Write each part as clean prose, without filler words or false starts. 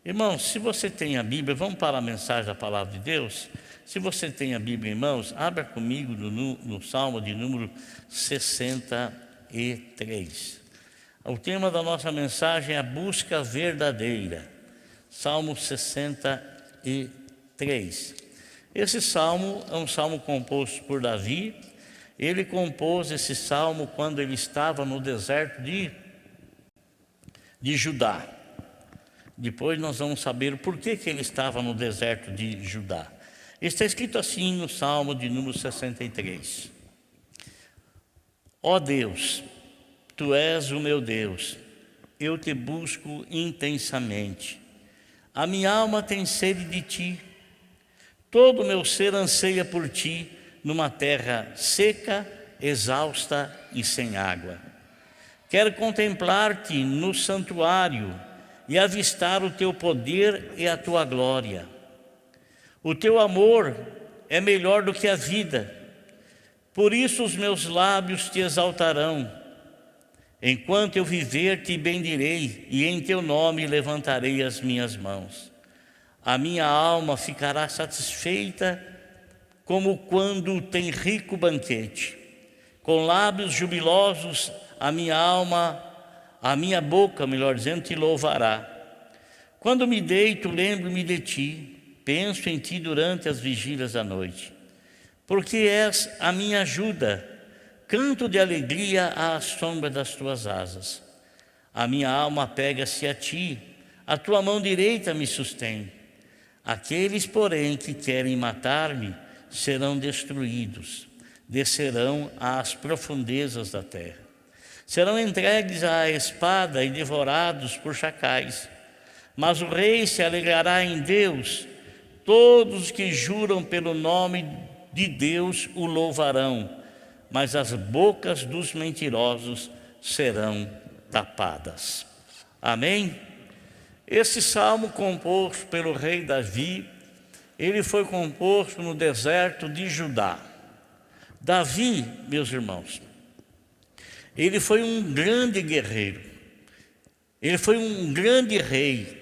Irmãos, se você tem a Bíblia, vamos para a mensagem da Palavra de Deus? Se você tem a Bíblia em mãos, abra comigo no Salmo de número 63. O tema da nossa mensagem é a busca verdadeira. Salmo 63. Esse salmo é um salmo composto por Davi. Ele compôs esse salmo quando ele estava no deserto de Judá. Depois nós vamos saber por que ele estava no deserto de Judá. Está escrito assim no Salmo de número 63. Ó Deus, Tu és o meu Deus, eu te busco intensamente. A minha alma tem sede de Ti, todo o meu ser anseia por Ti, numa terra seca, exausta e sem água. Quero contemplar-te no santuário e avistar o Teu poder e a Tua glória. O Teu amor é melhor do que a vida, por isso os meus lábios Te exaltarão. Enquanto eu viver, Te bendirei, e em Teu nome levantarei as minhas mãos. A minha alma ficará satisfeita como quando tem rico banquete. Com lábios jubilosos, a minha boca, melhor dizendo, Te louvará. Quando me deito, lembro-me de Ti, penso em Ti durante as vigílias da noite. Porque és a minha ajuda, canto de alegria à sombra das Tuas asas. A minha alma apega-se a Ti, a Tua mão direita me sustém. Aqueles, porém, que querem matar-me serão destruídos, descerão às profundezas da terra. Serão entregues à espada e devorados por chacais. Mas o rei se alegrará em Deus, todos os que juram pelo nome de Deus o louvarão, mas as bocas dos mentirosos serão tapadas. Amém? Esse salmo composto pelo rei Davi, ele foi composto no deserto de Judá. Davi, meus irmãos, ele foi um grande guerreiro, ele foi um grande rei,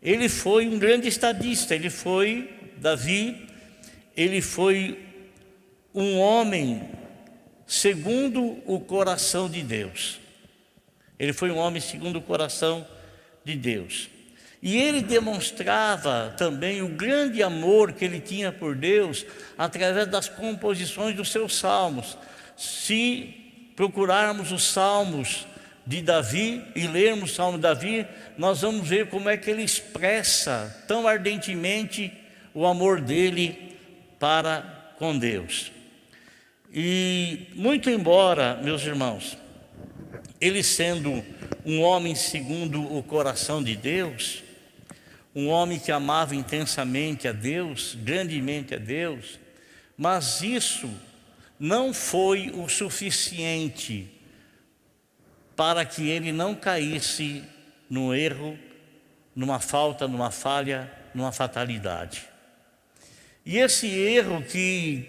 ele foi um grande estadista, Davi, ele foi um homem segundo o coração de Deus. Ele foi um homem segundo o coração de Deus. E ele demonstrava também o grande amor que ele tinha por Deus através das composições dos seus salmos. Se procurarmos os salmos de Davi e lermos o salmo de Davi, nós vamos ver como é que ele expressa tão ardentemente o amor dele para com Deus. E muito embora, meus irmãos, ele sendo um homem segundo o coração de Deus, um homem que amava intensamente a Deus, grandemente a Deus, mas isso não foi o suficiente para que ele não caísse num erro, numa falta, numa falha, numa fatalidade. E esse erro que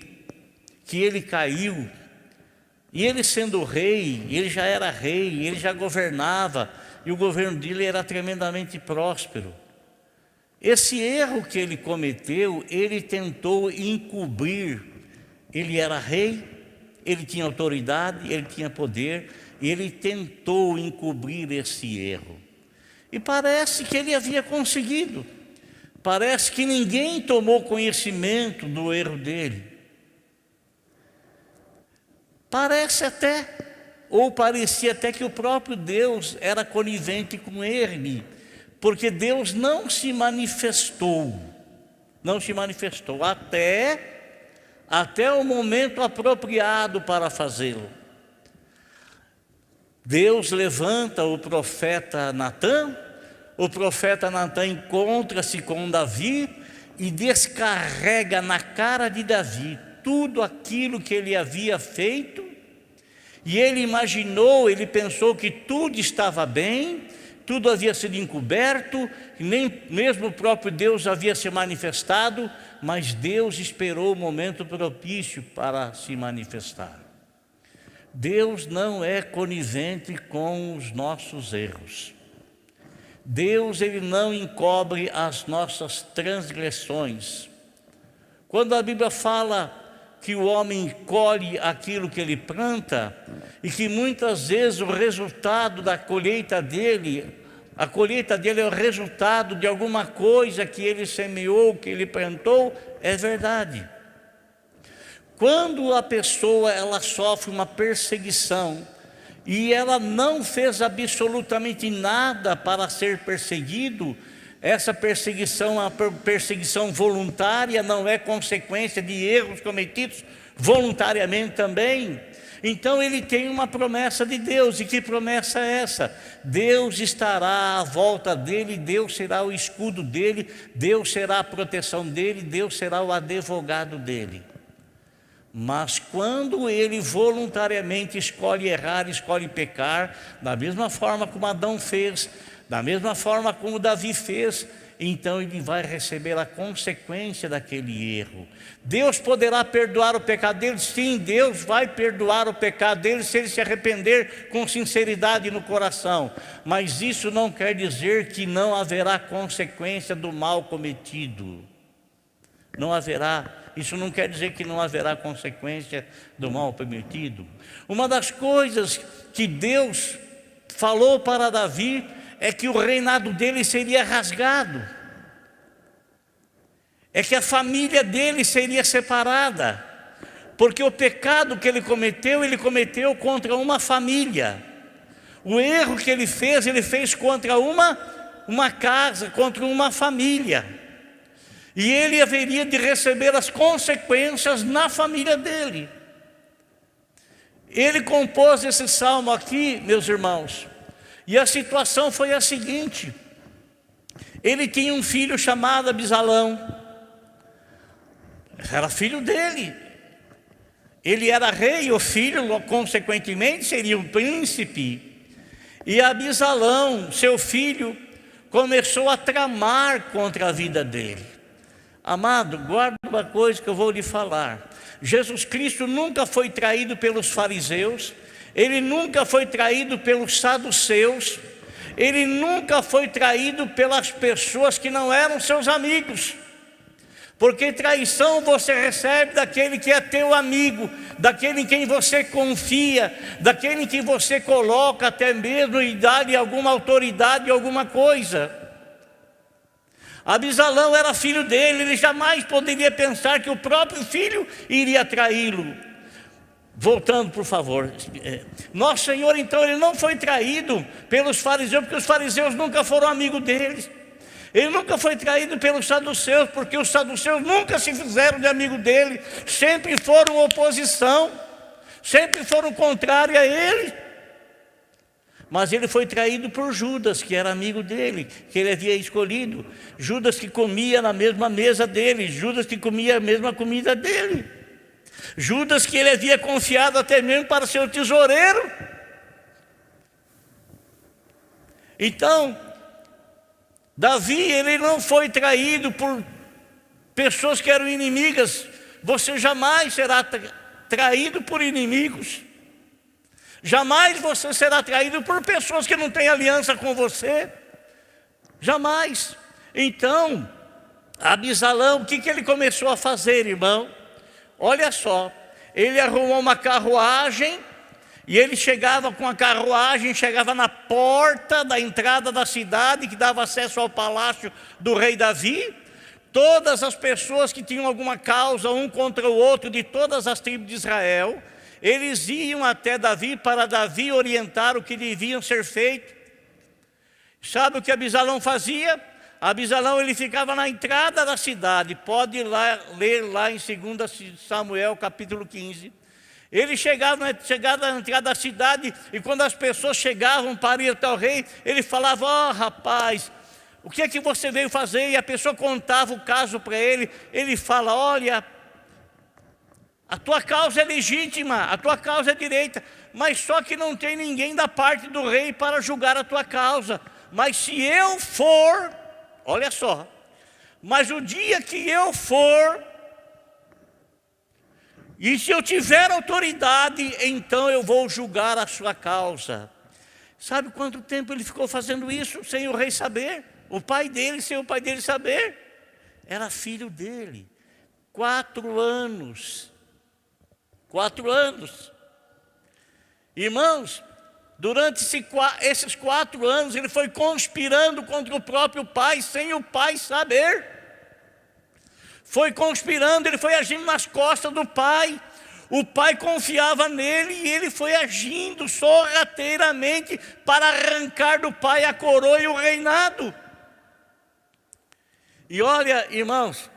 ele caiu, e ele sendo rei, ele já era rei, ele já governava, e o governo dele era tremendamente próspero. Esse erro que ele cometeu, ele tentou encobrir. Ele era rei, ele tinha autoridade, ele tinha poder, e ele tentou encobrir esse erro. E parece que ele havia conseguido. Parece que ninguém tomou conhecimento do erro dele. Parece até, ou parecia até que o próprio Deus era conivente com ele, porque Deus não se manifestou até o momento apropriado para fazê-lo. Deus levanta o profeta Natã, o profeta Natã encontra-se com Davi e descarrega na cara de Davi tudo aquilo que ele havia feito, e ele pensou que tudo estava bem, tudo havia sido encoberto, nem mesmo o próprio Deus havia se manifestado, mas Deus esperou o momento propício para se manifestar. Deus não é conivente com os nossos erros. Deus, Ele não encobre as nossas transgressões. Quando a Bíblia fala que o homem colhe aquilo que ele planta, e que muitas vezes o resultado da colheita dele, a colheita dele é o resultado de alguma coisa que ele semeou, que ele plantou, é verdade. Quando a pessoa ela sofre uma perseguição, e ela não fez absolutamente nada para ser perseguido, essa perseguição é uma perseguição voluntária, não é consequência de erros cometidos voluntariamente também. Então ele tem uma promessa de Deus. E que promessa é essa? Deus estará à volta dele, Deus será o escudo dele, Deus será a proteção dele, Deus será o advogado dele. Mas quando ele voluntariamente escolhe errar, escolhe pecar, da mesma forma como Adão fez, da mesma forma como Davi fez, então ele vai receber a consequência daquele erro. Deus poderá perdoar o pecado dele? Sim, Deus vai perdoar o pecado dele se ele se arrepender com sinceridade no coração. Mas isso não quer dizer que não haverá consequência do mal cometido. Não haverá. Isso não quer dizer que não haverá consequência do mal cometido. Uma das coisas que Deus falou para Davi é que o reinado dele seria rasgado, é que a família dele seria separada, porque o pecado que ele cometeu contra uma família. O erro que ele fez contra uma casa, contra uma família. E ele haveria de receber as consequências na família dele. Ele compôs esse salmo aqui, meus irmãos, e a situação foi a seguinte: ele tinha um filho chamado Abisalão, era filho dele, ele era rei, o filho consequentemente seria um príncipe. E Abisalão, seu filho, começou a tramar contra a vida dele. Amado, guarda uma coisa que eu vou lhe falar: Jesus Cristo nunca foi traído pelos fariseus, ele nunca foi traído pelos saduceus, ele nunca foi traído pelas pessoas que não eram seus amigos, porque traição você recebe daquele que é teu amigo, daquele em quem você confia, daquele em quem você coloca até mesmo e dá-lhe alguma autoridade, alguma coisa. Abisalão era filho dele, ele jamais poderia pensar que o próprio filho iria traí-lo. Voltando, por favor. Nosso Senhor, então, ele não foi traído pelos fariseus, porque os fariseus nunca foram amigos deles. Ele nunca foi traído pelos saduceus, porque os saduceus nunca se fizeram de amigo dele, sempre foram oposição, sempre foram contrários a ele. Mas ele foi traído por Judas, que era amigo dele, que ele havia escolhido. Judas que comia na mesma mesa dele, Judas que comia a mesma comida dele. Judas que ele havia confiado até mesmo para ser o tesoureiro. Então, Davi, ele não foi traído por pessoas que eram inimigas. Você jamais será traído por inimigos. Jamais você será traído por pessoas que não têm aliança com você. Jamais. Então, Abisalão, o que ele começou a fazer, irmão? Olha só, ele arrumou uma carruagem, e ele chegava com a carruagem, chegava na porta da entrada da cidade, que dava acesso ao palácio do rei Davi. Todas as pessoas que tinham alguma causa um contra o outro, de todas as tribos de Israel, eles iam até Davi para Davi orientar o que deviam ser feito. Sabe o que Abisalão fazia? Abisalão, ele ficava na entrada da cidade. Pode ir lá, ler lá em 2 Samuel capítulo 15. Ele chegava na entrada da cidade, e quando as pessoas chegavam para ir até o rei, ele falava: ó, rapaz, o que é que você veio fazer? E a pessoa contava o caso para ele. Ele fala: olha, a tua causa é legítima, a tua causa é direita, mas só que não tem ninguém da parte do rei para julgar a tua causa. Mas se eu for, olha só, mas o dia que eu for, e se eu tiver autoridade, então eu vou julgar a sua causa. Sabe quanto tempo ele ficou fazendo isso sem o rei saber? O pai dele, sem o pai dele saber? Era filho dele. 4 anos. 4 anos. Irmãos, durante esses 4 anos, ele foi conspirando contra o próprio pai, sem o pai saber. Foi conspirando, ele foi agindo nas costas do pai. O pai confiava nele e ele foi agindo sorrateiramente para arrancar do pai a coroa e o reinado. E olha, irmãos,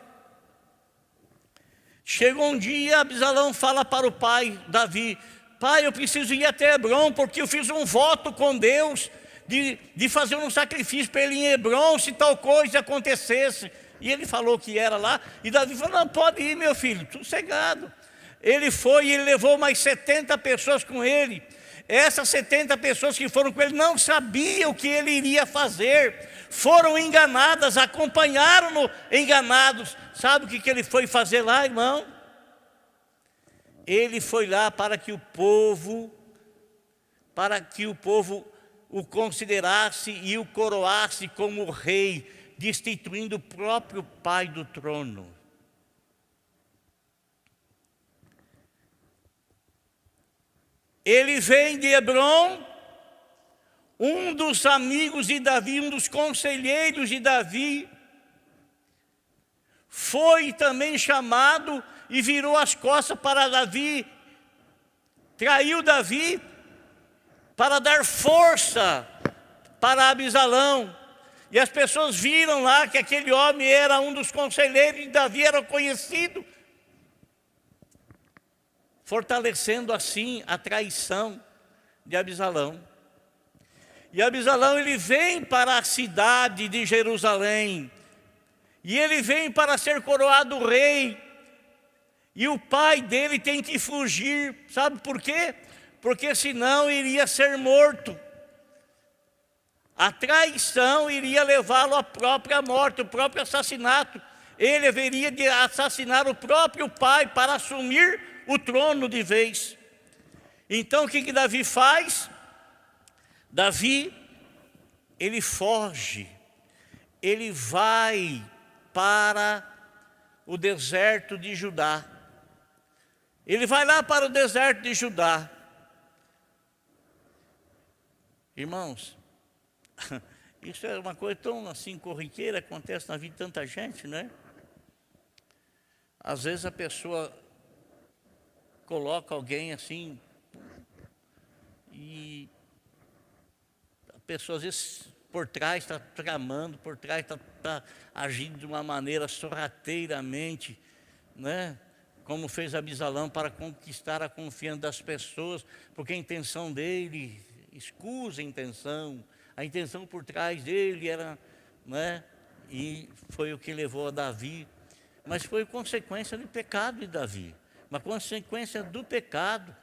chegou um dia, Absalão fala para o pai, Davi: pai, eu preciso ir até Hebrom, porque eu fiz um voto com Deus de fazer um sacrifício para ele em Hebrom, se tal coisa acontecesse. E ele falou que era lá, e Davi falou: não, pode ir, meu filho, sossegado. Ele foi e ele levou mais 70 pessoas com ele. Essas 70 pessoas que foram com ele não sabiam o que ele iria fazer. Foram enganadas, acompanharam-no enganados. Sabe o que ele foi fazer lá, irmão? Ele foi lá para que o povo o considerasse e o coroasse como rei, destituindo o próprio pai do trono. Ele vem de Hebrom, um dos amigos de Davi, um dos conselheiros de Davi, foi também chamado e virou as costas para Davi, traiu Davi para dar força para Absalão. E as pessoas viram lá que aquele homem era um dos conselheiros de Davi, era conhecido, fortalecendo assim a traição de Absalão. E Absalão, ele vem para a cidade de Jerusalém, e ele vem para ser coroado rei, e o pai dele tem que fugir. Sabe por quê? Porque senão iria ser morto. A traição iria levá-lo à própria morte, o próprio assassinato. Ele haveria de assassinar o próprio pai para assumir o trono de vez. Então o que Davi faz? Davi, ele foge, ele vai para o deserto de Judá. Ele vai lá para o deserto de Judá. Irmãos, isso é uma coisa tão assim corriqueira, acontece na vida de tanta gente, né? Às vezes a pessoa coloca alguém assim, e a pessoa às vezes por trás está tramando, por trás está agindo de uma maneira sorrateiramente, né? Como fez Absalão para conquistar a confiança das pessoas, porque a intenção dele, escusa a intenção por trás dele era, né? E foi o que levou a Davi, mas foi consequência do pecado de Davi. Uma consequência do pecado,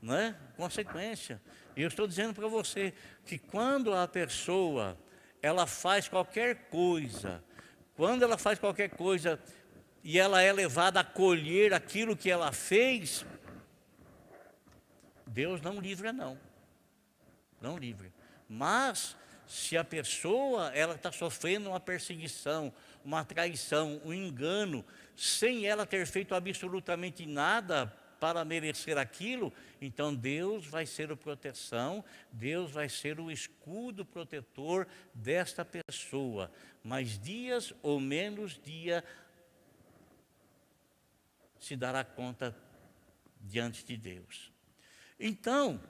né? Consequência. E eu estou dizendo para você que quando a pessoa ela faz qualquer coisa, e ela é levada a colher aquilo que ela fez, Deus não livra, não livra. Mas se a pessoa ela está sofrendo uma perseguição, uma traição, um engano, sem ela ter feito absolutamente nada para merecer aquilo, então Deus vai ser a proteção, Deus vai ser o escudo protetor desta pessoa. Mais dias ou menos dia se dará conta diante de Deus. Então,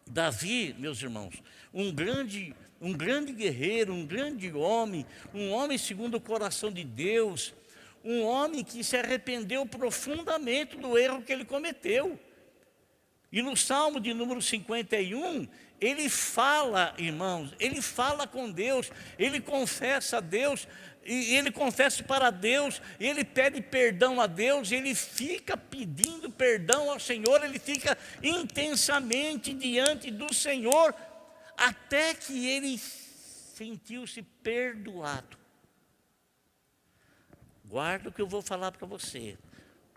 Davi, meus irmãos, um grande guerreiro, um grande homem, um homem segundo o coração de Deus, um homem que se arrependeu profundamente do erro que ele cometeu. E no Salmo de número 51, ele fala, irmãos, ele fala com Deus, ele confessa a Deus, e ele confessa para Deus, ele pede perdão a Deus, ele fica pedindo perdão ao Senhor, ele fica intensamente diante do Senhor, até que ele sentiu-se perdoado. Guarda o que eu vou falar para você.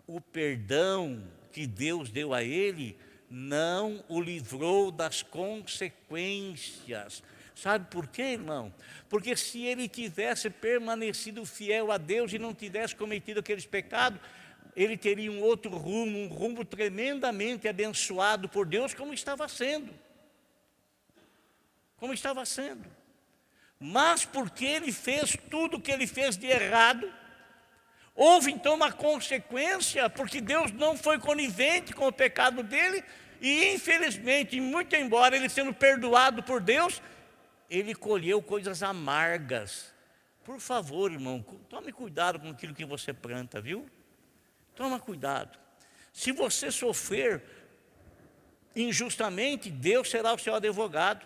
O perdão que Deus deu a ele não o livrou das consequências. Sabe por quê, irmão? Porque se ele tivesse permanecido fiel a Deus e não tivesse cometido aqueles pecados, ele teria um outro rumo, um rumo tremendamente abençoado por Deus, como estava sendo. Como estava sendo. Mas porque ele fez tudo o que ele fez de errado, houve então uma consequência, porque Deus não foi conivente com o pecado dele, e infelizmente, muito embora ele sendo perdoado por Deus, ele colheu coisas amargas. Por favor, irmão, tome cuidado com aquilo que você planta, viu? Toma cuidado. Se você sofrer injustamente, Deus será o seu advogado.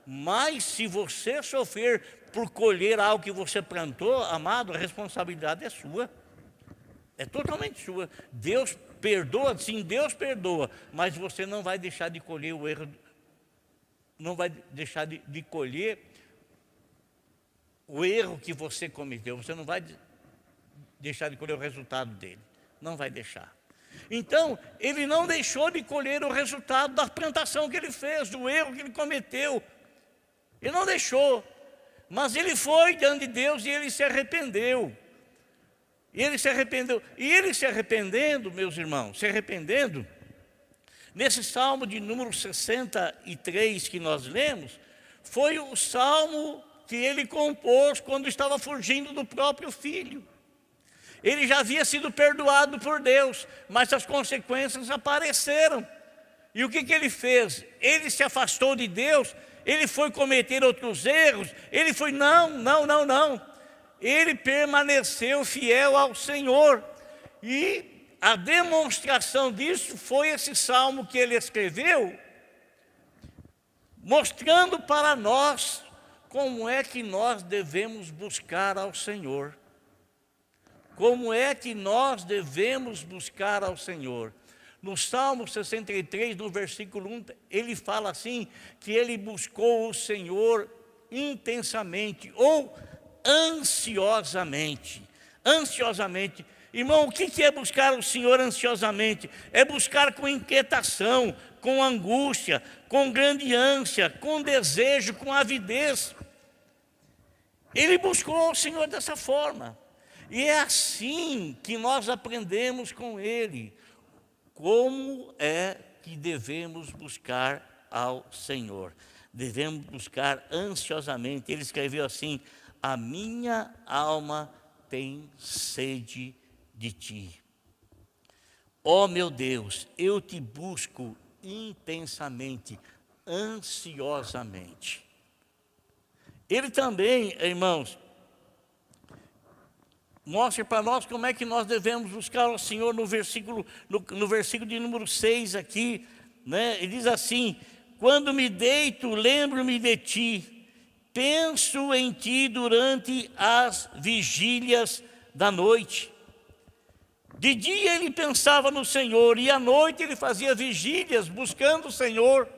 Mas se você sofrer por colher algo que você plantou, amado, a responsabilidade é sua. É totalmente sua. Deus perdoa, sim, Deus perdoa, mas você não vai deixar de colher o erro, não vai deixar de colher o erro que você cometeu. Você não vai deixar de colher o resultado dele. Não vai deixar. Então, ele não deixou de colher o resultado da plantação que ele fez, do erro que ele cometeu. Ele não deixou, mas ele foi diante de Deus e ele se arrependeu. E ele se arrependendo, meus irmãos, se arrependendo, nesse salmo de número 63 que nós lemos, foi o salmo que ele compôs quando estava fugindo do próprio filho. Ele já havia sido perdoado por Deus, mas as consequências apareceram. E o que ele fez? Ele se afastou de Deus, ele foi cometer outros erros, ele foi, não. Ele permaneceu fiel ao Senhor. E a demonstração disso foi esse salmo que ele escreveu, mostrando para nós como é que nós devemos buscar ao Senhor. Como é que nós devemos buscar ao Senhor? No Salmo 63, no versículo 1, ele fala assim, que ele buscou o Senhor intensamente, ou ansiosamente. Ansiosamente. Irmão, o que é buscar o Senhor ansiosamente? É buscar com inquietação, com angústia, com grande ânsia, com desejo, com avidez. Ele buscou o Senhor dessa forma. E é assim que nós aprendemos com ele, como é que devemos buscar ao Senhor. Devemos buscar ansiosamente. Ele escreveu assim, a minha alma tem sede de ti. Ó meu Deus, eu te busco intensamente, ansiosamente. Ele também, irmãos, mostra para nós como é que nós devemos buscar o Senhor no versículo de número 6 aqui, né? Ele diz assim, quando me deito, lembro-me de ti, penso em ti durante as vigílias da noite. De dia ele pensava no Senhor e à noite ele fazia vigílias buscando o Senhor.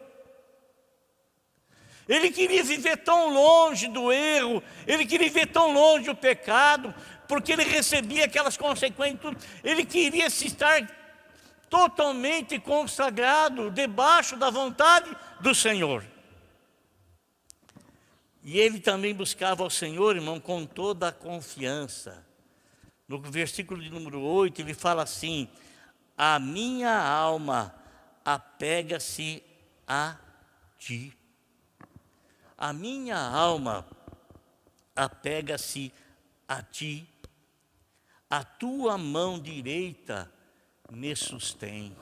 Ele queria viver tão longe do erro, ele queria viver tão longe do pecado, porque ele recebia aquelas consequências, ele queria se estar totalmente consagrado, debaixo da vontade do Senhor. E ele também buscava ao Senhor, irmão, com toda a confiança. No versículo de número 8, ele fala assim, a minha alma apega-se a ti. A minha alma apega-se a ti. A tua mão direita me sustém.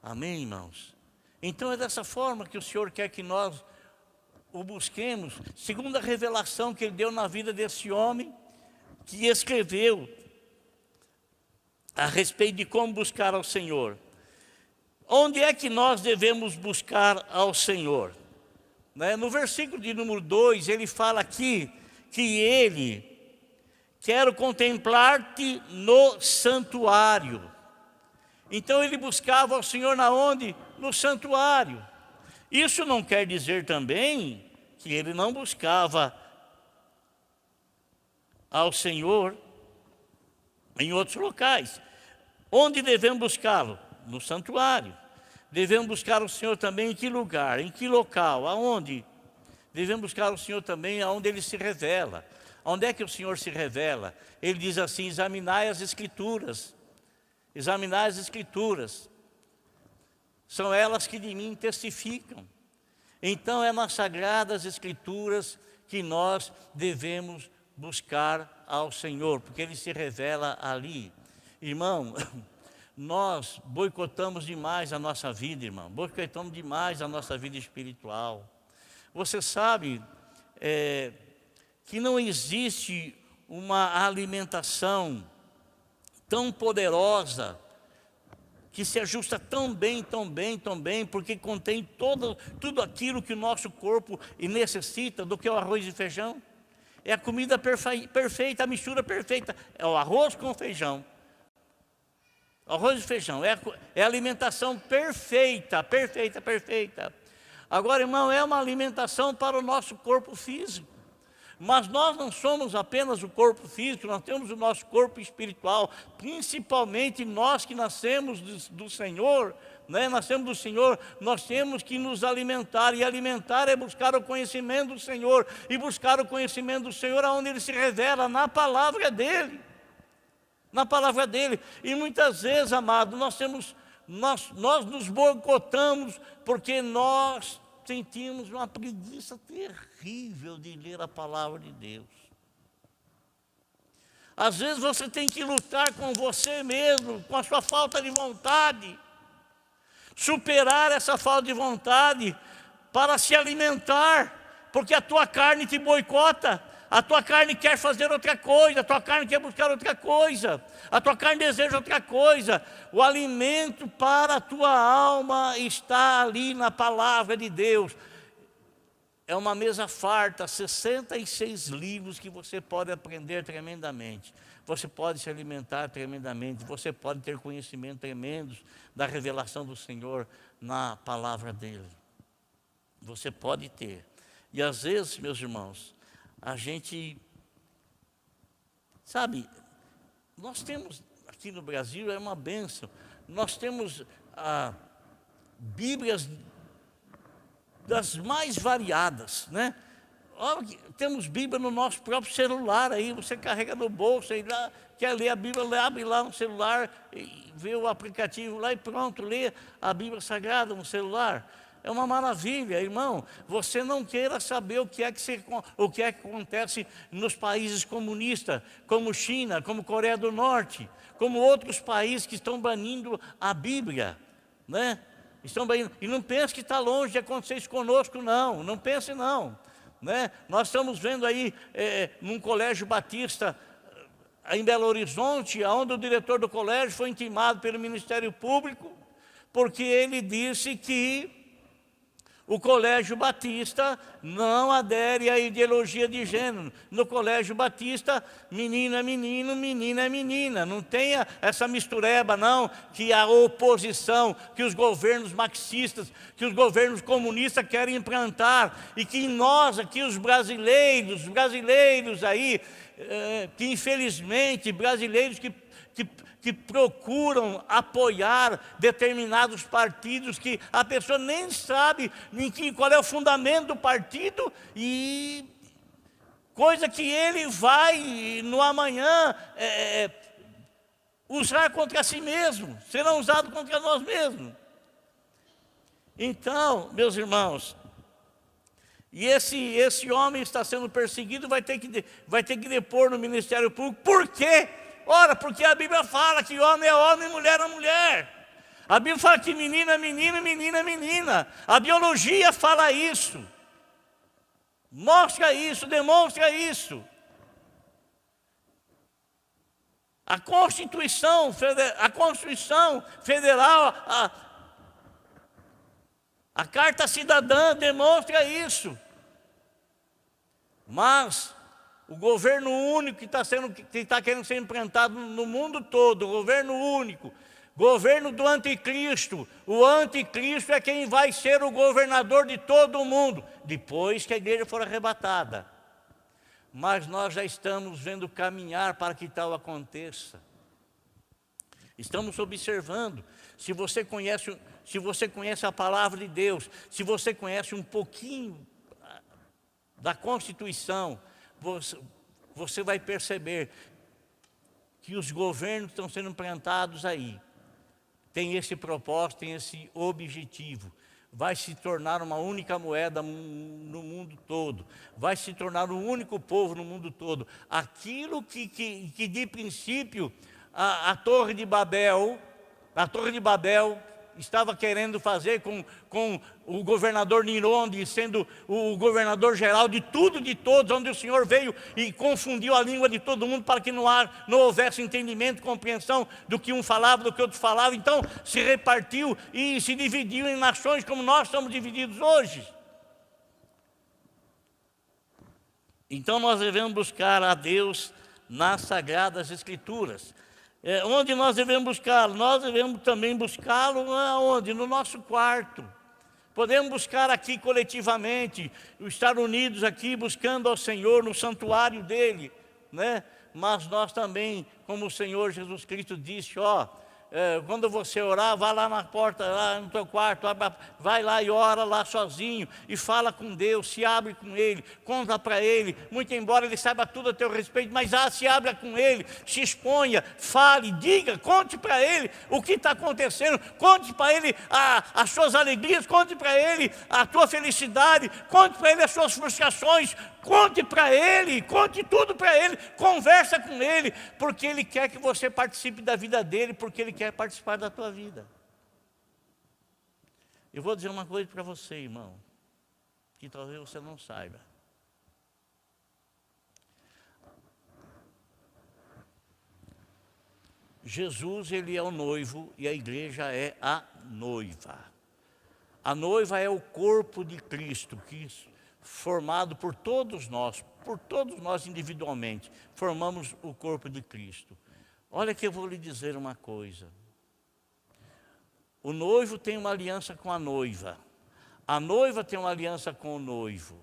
Amém, irmãos? Então é dessa forma que o Senhor quer que nós o busquemos, segundo a revelação que Ele deu na vida desse homem, que escreveu a respeito de como buscar ao Senhor. Onde é que nós devemos buscar ao Senhor? No versículo de número 2, ele fala aqui que ele quer contemplar-te no santuário. Então ele buscava ao Senhor na onde? No santuário. Isso não quer dizer também que ele não buscava ao Senhor em outros locais. Onde devemos buscá-lo? No santuário. Devemos buscar o Senhor também em que lugar? Em que local? Aonde? Devemos buscar o Senhor também aonde Ele se revela. Onde é que o Senhor se revela? Ele diz assim: examinai as Escrituras. Examinai as Escrituras. São elas que de mim testificam. Então é nas Sagradas Escrituras que nós devemos buscar ao Senhor, porque Ele se revela ali. Irmão, nós boicotamos demais a nossa vida, irmão. Boicotamos demais a nossa vida espiritual. Você sabe que não existe uma alimentação tão poderosa, que se ajusta tão bem, porque contém tudo aquilo que o nosso corpo necessita, do que o arroz e feijão. É a comida perfeita, a mistura perfeita. É o arroz com feijão. Arroz e feijão, é a alimentação perfeita. Agora, irmão, é uma alimentação para o nosso corpo físico. Mas nós não somos apenas o corpo físico, nós temos o nosso corpo espiritual, principalmente nós que nascemos do Senhor, né? Nascemos do Senhor, nós temos que nos alimentar, e alimentar é buscar o conhecimento do Senhor, e buscar o conhecimento do Senhor aonde Ele se revela, na palavra dEle. Na palavra dEle. E muitas vezes, amado, nós nos boicotamos, porque nós sentimos uma preguiça terrível de ler a palavra de Deus. Às vezes você tem que lutar com você mesmo, com a sua falta de vontade, superar essa falta de vontade para se alimentar, porque a tua carne te boicota. A tua carne quer fazer outra coisa, a tua carne quer buscar outra coisa, a tua carne deseja outra coisa. O alimento para a tua alma está ali na palavra de Deus. É uma mesa farta, 66 livros que você pode aprender tremendamente. Você pode se alimentar tremendamente, você pode ter conhecimento tremendo da revelação do Senhor na palavra dEle. Você pode ter. E às vezes, meus irmãos, a gente, sabe, nós temos, aqui no Brasil é uma bênção, nós temos Bíblias das mais variadas, né? Temos Bíblia no nosso próprio celular, aí você carrega no bolso, aí lá, quer ler a Bíblia, abre lá no celular, vê o aplicativo lá e pronto, lê a Bíblia Sagrada no celular. É uma maravilha, irmão. Você não queira saber o que é que acontece nos países comunistas, como China, como Coreia do Norte, como outros países que estão banindo a Bíblia, né? Estão banindo. E não pense que está longe de acontecer isso conosco, não. Não pense, não. Né? Nós estamos vendo aí num colégio batista em Belo Horizonte, onde o diretor do colégio foi intimado pelo Ministério Público, porque ele disse que o colégio batista não adere à ideologia de gênero. No colégio batista, menino é menino, menina é menina. Não tenha essa mistureba, não, que a oposição, que os governos marxistas, que os governos comunistas querem implantar. E que nós aqui, os brasileiros aí, que infelizmente, brasileiros que procuram apoiar determinados partidos que a pessoa nem sabe qual é o fundamento do partido, e coisa que ele vai no amanhã usar contra si mesmo, será usado contra nós mesmos. Então, meus irmãos, e esse homem está sendo perseguido, vai ter que depor no Ministério Público. Por quê? Ora, porque a Bíblia fala que homem é homem e mulher é mulher. A Bíblia fala que menino é menino e menina é menina. A biologia fala isso. Mostra isso, demonstra isso. A Constituição Federal, a Carta Cidadã demonstra isso. Mas o governo único que está querendo ser implantado no mundo todo, o governo único, governo do anticristo. O anticristo é quem vai ser o governador de todo o mundo, depois que a igreja for arrebatada. Mas nós já estamos vendo caminhar para que tal aconteça. Estamos observando se você conhece a palavra de Deus, se você conhece um pouquinho da Constituição, você vai perceber que os governos que estão sendo implantados aí têm esse propósito, têm esse objetivo. Vai se tornar uma única moeda no mundo todo, vai se tornar um único povo no mundo todo. Aquilo que de princípio a Torre de Babel estava querendo fazer com o governador Nironde, sendo o governador geral de tudo, de todos, onde o Senhor veio e confundiu a língua de todo mundo para que não houvesse entendimento, compreensão do que um falava, do que outro falava. Então se repartiu e se dividiu em nações como nós estamos divididos hoje. Então nós devemos buscar a Deus nas Sagradas Escrituras. Onde nós devemos buscá-lo? Nós devemos também buscá-lo onde? No nosso quarto. Podemos buscar aqui coletivamente, estar unidos aqui buscando ao Senhor no santuário dEle, né? Mas nós também, como o Senhor Jesus Cristo disse, quando você orar, vá lá na porta, lá no teu quarto, vai lá e ora lá sozinho, e fala com Deus, se abre com Ele, conta para Ele, muito embora Ele saiba tudo a teu respeito, mas se abra com Ele, se exponha, fale, diga, conte para Ele o que está acontecendo, conte para Ele as suas alegrias, conte para Ele a tua felicidade, conte para Ele as suas frustrações, conte para Ele, conte tudo para Ele, conversa com Ele, porque Ele quer que você participe da vida dEle, porque Ele quer participar da tua vida. Eu vou dizer uma coisa para você, irmão, que talvez você não saiba. Jesus, Ele é o noivo e a igreja é a noiva. A noiva é o corpo de Cristo, formado por todos nós individualmente, formamos o corpo de Cristo. Olha que eu vou lhe dizer uma coisa. O noivo tem uma aliança com a noiva. A noiva tem uma aliança com o noivo.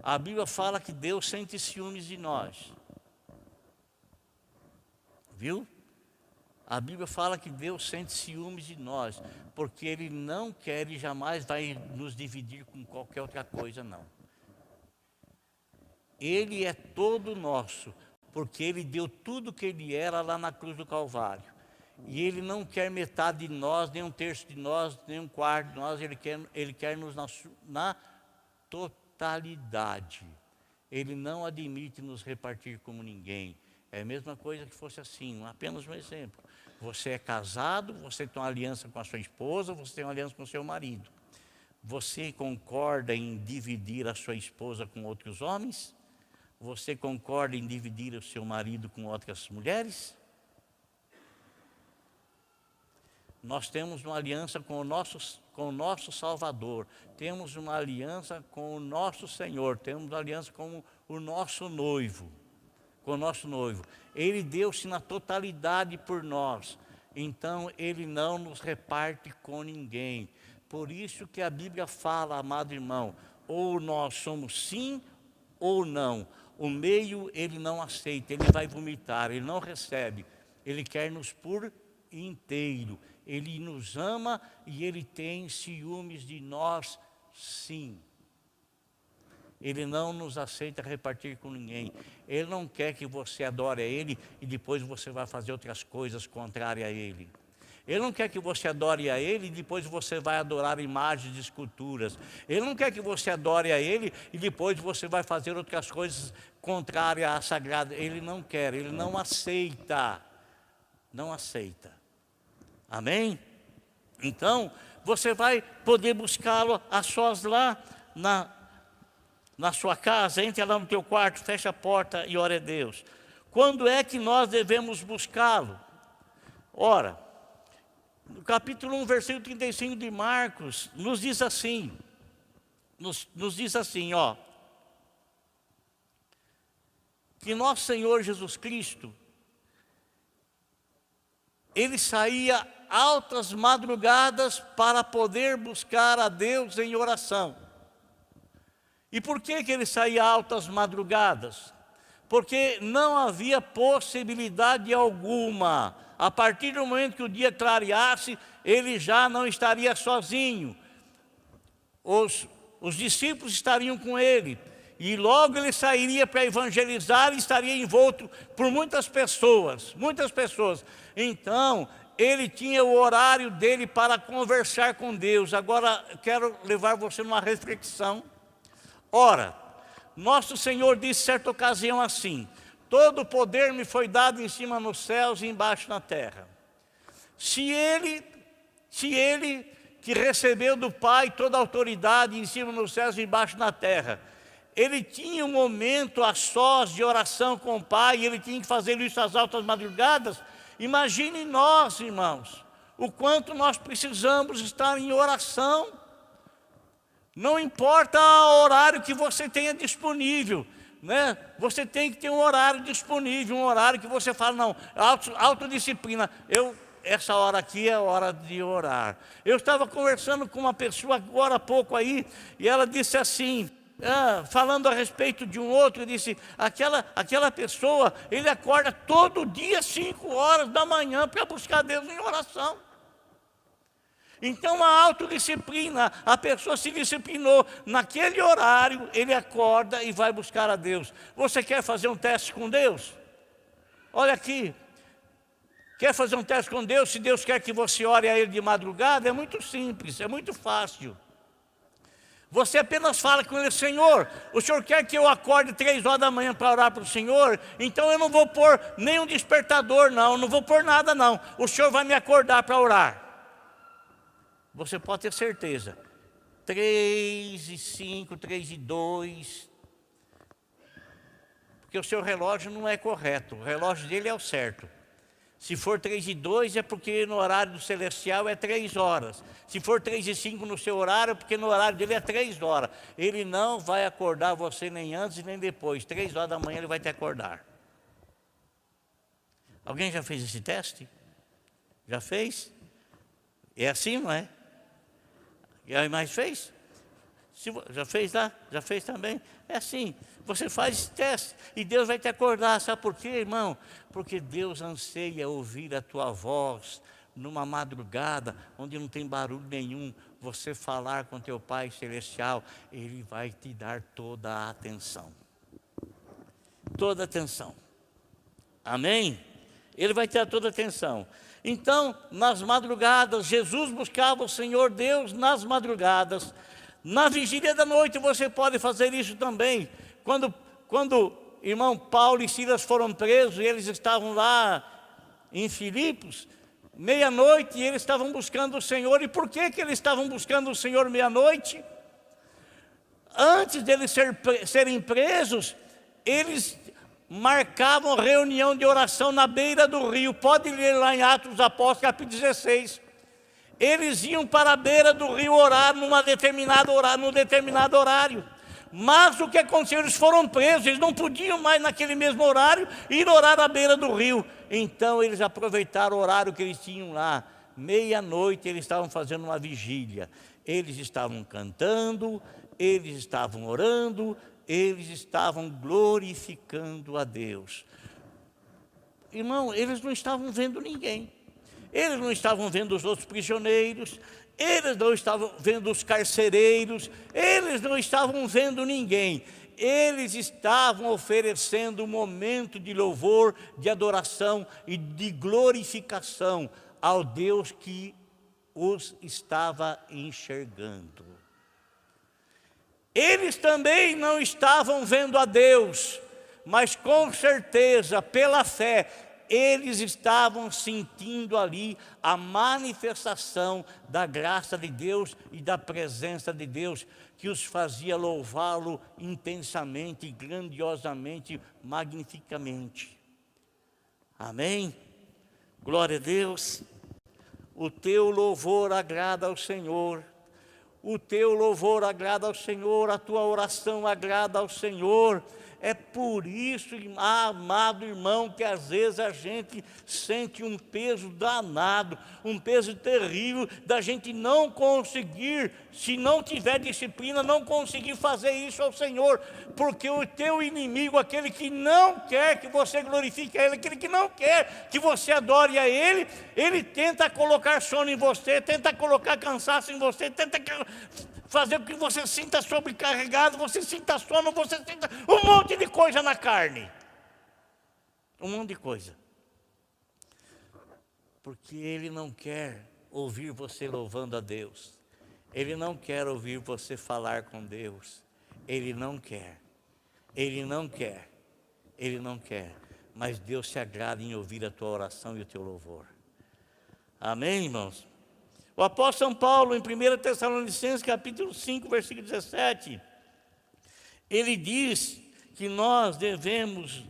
A Bíblia fala que Deus sente ciúmes de nós. Viu? A Bíblia fala que Deus sente ciúmes de nós, porque Ele não quer e jamais vai nos dividir com qualquer outra coisa, não. Ele é todo nosso, porque Ele deu tudo que Ele era lá na cruz do Calvário. E Ele não quer metade de nós, nem um terço de nós, nem um quarto de nós, Ele quer nos na totalidade. Ele não admite nos repartir como ninguém. É a mesma coisa que fosse assim, apenas um exemplo. Você é casado, você tem uma aliança com a sua esposa, você tem uma aliança com o seu marido. Você concorda em dividir a sua esposa com outros homens? Você concorda em dividir o seu marido com outras mulheres? Nós temos uma aliança com o nosso Salvador, temos uma aliança com o nosso Senhor, temos uma aliança com o nosso noivo. Com o nosso noivo. Ele deu-se na totalidade por nós, então Ele não nos reparte com ninguém. Por isso que a Bíblia fala, amado irmão, ou nós somos sim ou não. O meio Ele não aceita, Ele vai vomitar, Ele não recebe. Ele quer nos por inteiro. Ele nos ama e Ele tem ciúmes de nós, sim. Ele não nos aceita repartir com ninguém. Ele não quer que você adore a Ele e depois você vai fazer outras coisas contrárias a Ele. Ele não quer que você adore a Ele e depois você vai adorar imagens de esculturas. Ele não quer que você adore a Ele e depois você vai fazer outras coisas contrárias à sagrada. Ele não quer, Ele não aceita. Não aceita. Amém? Então, você vai poder buscá-lo a sós lá na sua casa, entre lá no teu quarto, fecha a porta e ore a Deus. Quando é que nós devemos buscá-lo? Ora, no capítulo 1, versículo 35 de Marcos, nos diz assim, que nosso Senhor Jesus Cristo, Ele saía altas madrugadas para poder buscar a Deus em oração. E por que Ele saía altas madrugadas? porque não havia possibilidade alguma. A partir do momento que o dia clareasse, ele já não estaria sozinho. Os discípulos estariam com ele. E logo ele sairia para evangelizar e estaria envolto por muitas pessoas. Muitas pessoas. Então, ele tinha o horário dele para conversar com Deus. Agora, quero levar você numa reflexão. Ora, nosso Senhor disse certa ocasião assim: todo o poder me foi dado em cima nos céus e embaixo na terra. Se ele que recebeu do Pai toda a autoridade em cima nos céus e embaixo na terra, ele tinha um momento a sós de oração com o Pai, e ele tinha que fazer isso às altas madrugadas. Imagine nós, irmãos, o quanto nós precisamos estar em oração. Não importa o horário que você tenha disponível, né? Você tem que ter um horário disponível, um horário que você fala, não, autodisciplina, essa hora aqui é a hora de orar. Eu estava conversando com uma pessoa agora há pouco aí, e ela disse assim, falando a respeito de um outro, disse, aquela pessoa, ele acorda todo dia 5 horas da manhã para buscar Deus em oração. Então a autodisciplina, a pessoa se disciplinou, naquele horário ele acorda e vai buscar a Deus. Você quer fazer um teste com Deus? Olha aqui, quer fazer um teste com Deus? Se Deus quer que você ore a Ele de madrugada, é muito simples, é muito fácil. Você apenas fala com Ele, Senhor, o Senhor quer que eu acorde 3 horas da manhã para orar para o Senhor? Então eu não vou pôr nenhum despertador não vou pôr nada não, o Senhor vai me acordar para orar. Você pode ter certeza, 3:05, 3:02, porque o seu relógio não é correto, o relógio dele é o certo. Se for 3:02 é porque no horário do celestial é 3 horas. Se for 3:05 no seu horário, é porque no horário dele é 3 horas. Ele não vai acordar você nem antes nem depois. 3 horas da manhã ele vai te acordar. Alguém já fez esse teste? Já fez? É assim, não é? E aí mais fez? Já fez lá? Já fez também? É assim, você faz esse teste e Deus vai te acordar. Sabe por quê, irmão? Porque Deus anseia ouvir a tua voz numa madrugada, onde não tem barulho nenhum. Você falar com teu Pai Celestial, Ele vai te dar toda a atenção. Toda a atenção. Amém? Ele vai te dar toda a atenção. Então, nas madrugadas, Jesus buscava o Senhor Deus nas madrugadas. Na vigília da noite você pode fazer isso também. Quando irmão Paulo e Silas foram presos, e eles estavam lá em Filipos, meia-noite, e eles estavam buscando o Senhor. E por que eles estavam buscando o Senhor meia-noite? Antes deles serem presos, eles marcavam reunião de oração na beira do rio. Pode ler lá em Atos dos Apóstolos, capítulo 16. Eles iam para a beira do rio orar num determinado horário. Mas o que aconteceu? Eles foram presos, eles não podiam mais naquele mesmo horário ir orar à beira do rio. Então eles aproveitaram o horário que eles tinham lá. Meia-noite eles estavam fazendo uma vigília. Eles estavam cantando, eles estavam orando, eles estavam glorificando a Deus. Irmão, eles não estavam vendo ninguém. Eles não estavam vendo os outros prisioneiros, eles não estavam vendo os carcereiros, eles não estavam vendo ninguém. Eles estavam oferecendo um momento de louvor, de adoração e de glorificação ao Deus que os estava enxergando. Eles também não estavam vendo a Deus, mas com certeza, pela fé, eles estavam sentindo ali a manifestação da graça de Deus e da presença de Deus, que os fazia louvá-lo intensamente, grandiosamente, magnificamente. Amém? Glória a Deus. O teu louvor agrada ao Senhor. O teu louvor agrada ao Senhor, a tua oração agrada ao Senhor. É por isso, amado irmão, que às vezes a gente sente um peso danado, um peso terrível da gente não conseguir, se não tiver disciplina, não conseguir fazer isso ao Senhor, porque o teu inimigo, aquele que não quer que você glorifique a Ele, aquele que não quer que você adore a Ele, ele tenta colocar sono em você, tenta colocar cansaço em você, tenta fazer com que você sinta sobrecarregado, você sinta sono, você sinta um monte de coisa na carne. Um monte de coisa. Porque Ele não quer ouvir você louvando a Deus. Ele não quer ouvir você falar com Deus. Ele não quer. Ele não quer. Ele não quer. Mas Deus se agrada em ouvir a tua oração e o teu louvor. Amém, irmãos? O apóstolo São Paulo, em 1 Tessalonicenses, capítulo 5, versículo 17, ele diz que nós devemos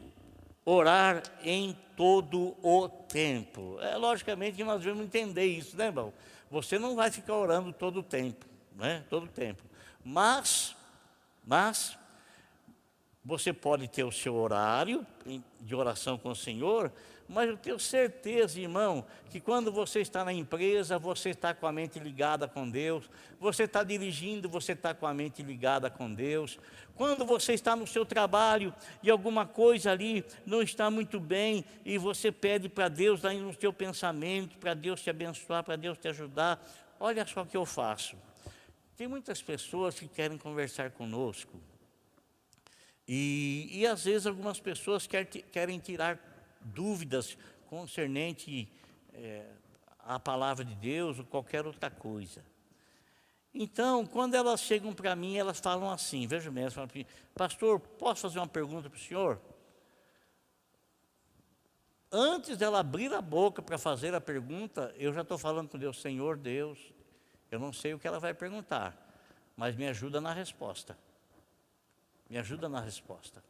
orar em todo o tempo. Logicamente que nós devemos entender isso, né, irmão? Você não vai ficar orando todo o tempo, né? Todo o tempo. Mas você pode ter o seu horário de oração com o Senhor, mas eu tenho certeza, irmão, que quando você está na empresa, você está com a mente ligada com Deus, você está dirigindo, você está com a mente ligada com Deus. Quando você está no seu trabalho e alguma coisa ali não está muito bem, e você pede para Deus, aí no seu pensamento, para Deus te abençoar, para Deus te ajudar, olha só o que eu faço. Tem muitas pessoas que querem conversar conosco, e às vezes algumas pessoas querem tirar dúvidas concernente à palavra de Deus ou qualquer outra coisa. Então, quando elas chegam para mim, elas falam assim, veja mesmo, falam assim, pastor, posso fazer uma pergunta para o senhor? Antes dela abrir a boca para fazer a pergunta, eu já estou falando com Deus, Senhor Deus, eu não sei o que ela vai perguntar, mas me ajuda na resposta. Me ajuda na resposta.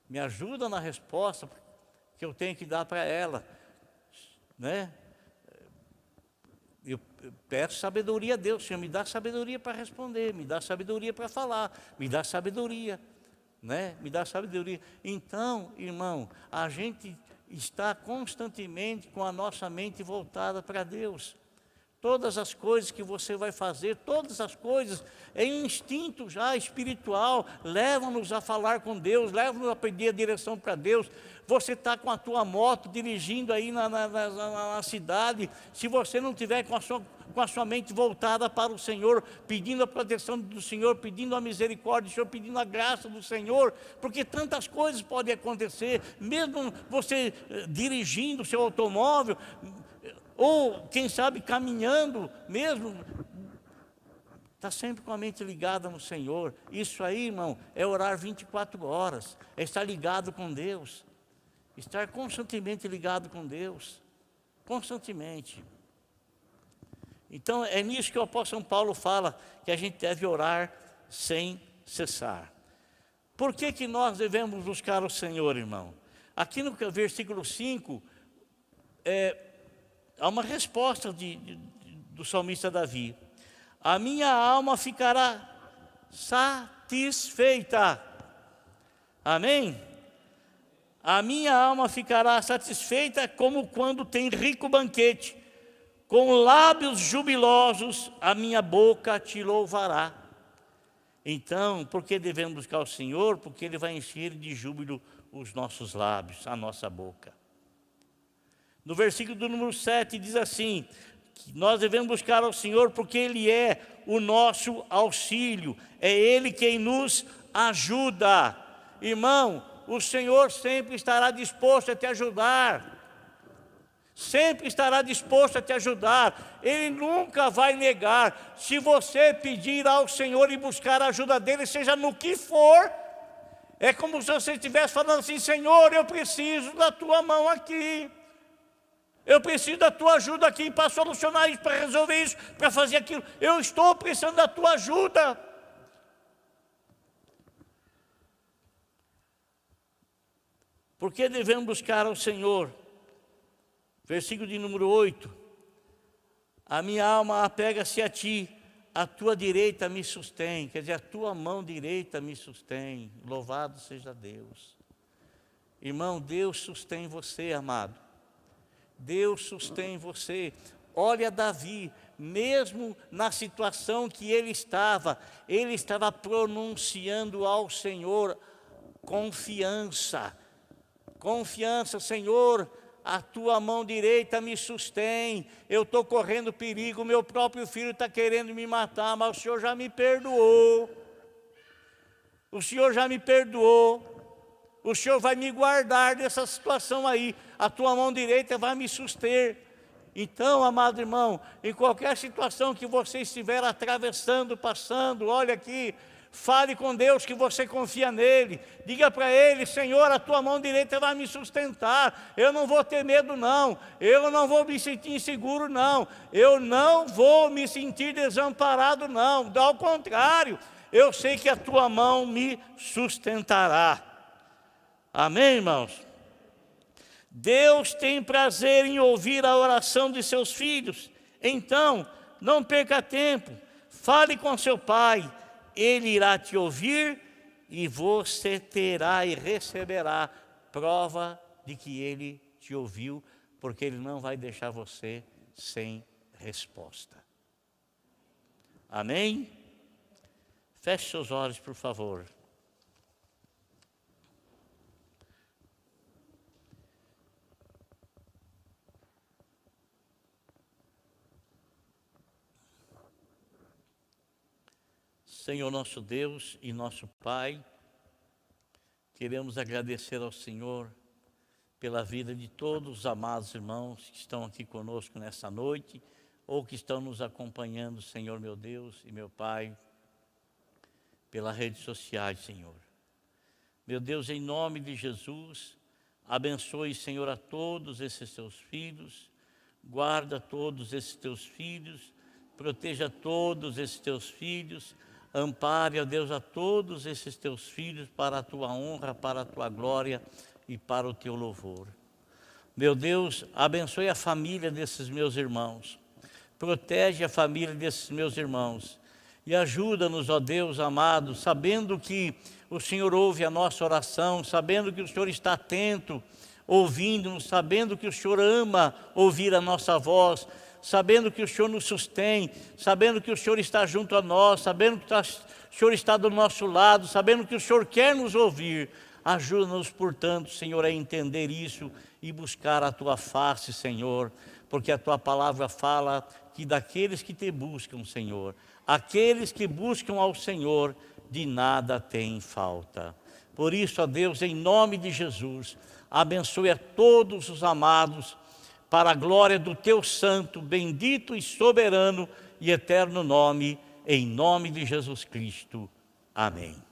Me ajuda na resposta que eu tenho que dar para ela, né? Eu peço sabedoria a Deus, Senhor, me dá sabedoria para responder, me dá sabedoria para falar, me dá sabedoria, né? Me dá sabedoria. Então, irmão, a gente está constantemente com a nossa mente voltada para Deus. Todas as coisas que você vai fazer, todas as coisas, é um instinto já espiritual, levam-nos a falar com Deus, levam-nos a pedir a direção para Deus. Você está com a tua moto dirigindo aí na cidade, se você não tiver com a sua mente voltada para o Senhor, pedindo a proteção do Senhor, pedindo a misericórdia do Senhor, pedindo a graça do Senhor, porque tantas coisas podem acontecer, mesmo você dirigindo o seu automóvel, ou quem sabe caminhando mesmo, está sempre com a mente ligada no Senhor. Isso aí, irmão, é orar 24 horas, é estar ligado com Deus, estar constantemente ligado com Deus, constantemente. Então é nisso que o apóstolo São Paulo fala, que a gente deve orar sem cessar. Por que nós devemos buscar o Senhor, irmão? Aqui no versículo 5, há uma resposta do salmista Davi. A minha alma ficará satisfeita. Amém? A minha alma ficará satisfeita como quando tem rico banquete. Com lábios jubilosos a minha boca te louvará. Então, por que devemos buscar o Senhor? Porque Ele vai encher de júbilo os nossos lábios, a nossa boca. No versículo do número 7 diz assim, que nós devemos buscar ao Senhor porque Ele é o nosso auxílio, é Ele quem nos ajuda. Irmão, o Senhor sempre estará disposto a te ajudar, sempre estará disposto a te ajudar, Ele nunca vai negar. Se você pedir ao Senhor e buscar a ajuda dEle, seja no que for, é como se você estivesse falando assim, Senhor, eu preciso da tua mão aqui, eu preciso da tua ajuda aqui para solucionar isso, para resolver isso, para fazer aquilo. Eu estou precisando da tua ajuda. Por que devemos buscar ao Senhor? Versículo de número 8. A minha alma apega-se a ti, a tua direita me sustém, quer dizer, a tua mão direita me sustém. Louvado seja Deus. Irmão, Deus sustém você, amado. Deus sustém você. Olha Davi, mesmo na situação que ele estava pronunciando ao Senhor confiança. Confiança, Senhor, a tua mão direita me sustém, eu estou correndo perigo, meu próprio filho está querendo me matar, mas o Senhor já me perdoou. O Senhor já me perdoou. O Senhor vai me guardar dessa situação aí, a tua mão direita vai me suster. Então, amado irmão, em qualquer situação que você estiver atravessando, passando, olha aqui, fale com Deus que você confia nele. Diga para ele: Senhor, a tua mão direita vai me sustentar. Eu não vou ter medo não. Eu não vou me sentir inseguro não. Eu não vou me sentir desamparado não. Ao contrário, eu sei que a tua mão me sustentará. Amém, irmãos? Deus tem prazer em ouvir a oração de seus filhos. Então, não perca tempo. Fale com seu pai. Ele irá te ouvir e você terá e receberá prova de que ele te ouviu, porque ele não vai deixar você sem resposta. Amém? Feche seus olhos, por favor. Senhor nosso Deus e nosso Pai, queremos agradecer ao Senhor pela vida de todos os amados irmãos que estão aqui conosco nessa noite, ou que estão nos acompanhando, Senhor meu Deus e meu Pai, pelas redes sociais, Senhor. Meu Deus, em nome de Jesus, abençoe, Senhor, a todos esses teus filhos, guarda todos esses teus filhos, proteja todos esses teus filhos, ampare, ó Deus, a todos esses teus filhos para a tua honra, para a tua glória e para o teu louvor. Meu Deus, abençoe a família desses meus irmãos. Protege a família desses meus irmãos. E ajuda-nos, ó Deus amado, sabendo que o Senhor ouve a nossa oração, sabendo que o Senhor está atento, ouvindo-nos, sabendo que o Senhor ama ouvir a nossa voz, sabendo que o Senhor nos sustém, sabendo que o Senhor está junto a nós, sabendo que o Senhor está do nosso lado, sabendo que o Senhor quer nos ouvir. Ajuda-nos, portanto, Senhor, a entender isso e buscar a Tua face, Senhor, porque a Tua palavra fala que daqueles que Te buscam, Senhor, aqueles que buscam ao Senhor, de nada tem falta. Por isso, ó Deus, em nome de Jesus, abençoe a todos os amados, para a glória do Teu santo, bendito e soberano e eterno nome, em nome de Jesus Cristo. Amém.